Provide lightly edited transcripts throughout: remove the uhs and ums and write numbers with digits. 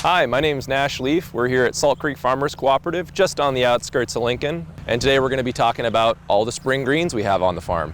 Hi, my name is Nash Leaf. We're here at Salt Creek Farmers Cooperative, just on the outskirts of Lincoln. And today we're going to be talking about all the spring greens we have on the farm.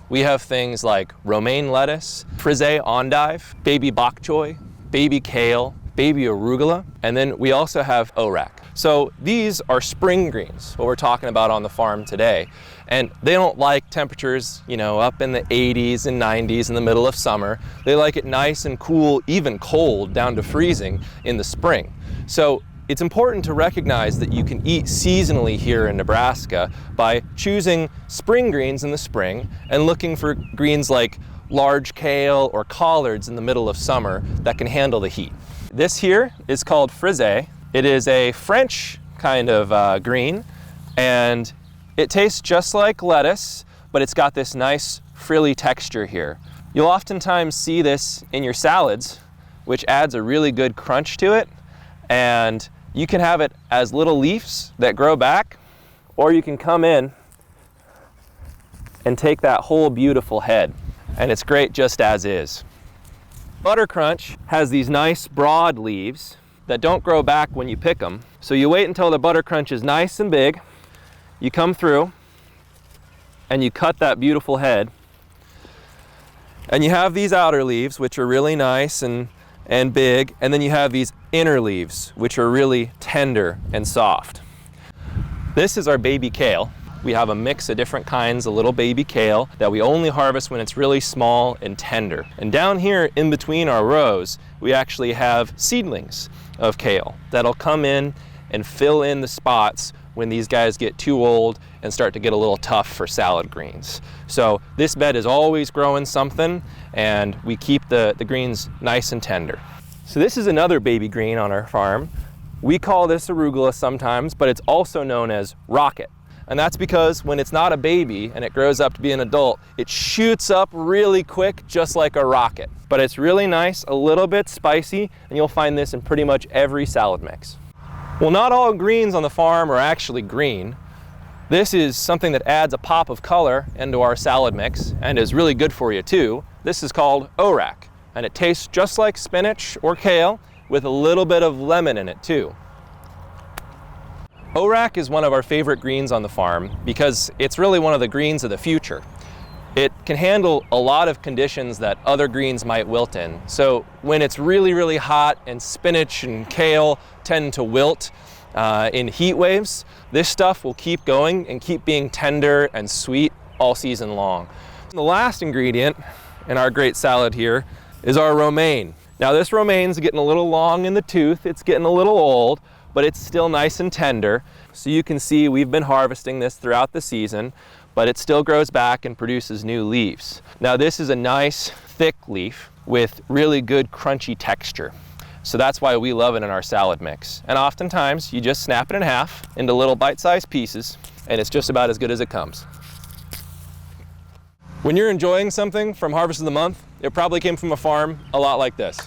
We have things like romaine lettuce, frisee endive, baby bok choy, baby kale, baby arugula, and then we also have orak. So these are spring greens, what we're talking about on the farm today. And they don't like temperatures, up in the 80s and 90s in the middle of summer. They like it nice and cool, even cold, down to freezing in the spring. So it's important to recognize that you can eat seasonally here in Nebraska by choosing spring greens in the spring and looking for greens like large kale or collards in the middle of summer that can handle the heat. This here is called frisee. It is a French kind of green, and it tastes just like lettuce, but it's got this nice frilly texture here. You'll oftentimes see this in your salads, which adds a really good crunch to it, and you can have it as little leaves that grow back, or you can come in and take that whole beautiful head, and it's great just as is. Butter crunch has these nice broad leaves that don't grow back when you pick them. So you wait until the butter crunch is nice and big, you come through and you cut that beautiful head, and you have these outer leaves which are really nice and big, and then you have these inner leaves which are really tender and soft. This is our baby kale. We have a mix of different kinds of little baby kale that we only harvest when it's really small and tender. And down here in between our rows, we actually have seedlings of kale that'll come in and fill in the spots when these guys get too old and start to get a little tough for salad greens. So this bed is always growing something, and we keep the greens nice and tender. So this is another baby green on our farm. We call this arugula sometimes, but it's also known as rocket. And that's because when it's not a baby and it grows up to be an adult, it shoots up really quick, just like a rocket. But it's really nice, a little bit spicy, and you'll find this in pretty much every salad mix. Well, not all greens on the farm are actually green. This is something that adds a pop of color into our salad mix and is really good for you too. This is called orak, and it tastes just like spinach or kale with a little bit of lemon in it too. Orak is one of our favorite greens on the farm because it's really one of the greens of the future. It can handle a lot of conditions that other greens might wilt in. So when it's really, really hot and spinach and kale tend to wilt in heat waves, this stuff will keep going and keep being tender and sweet all season long. The last ingredient in our great salad here is our romaine. Now this romaine's getting a little long in the tooth, it's getting a little old, but it's still nice and tender. So you can see we've been harvesting this throughout the season, but it still grows back and produces new leaves. Now this is a nice thick leaf with really good crunchy texture. So that's why we love it in our salad mix. And oftentimes you just snap it in half into little bite-sized pieces, and it's just about as good as it comes. When you're enjoying something from Harvest of the Month, it probably came from a farm a lot like this.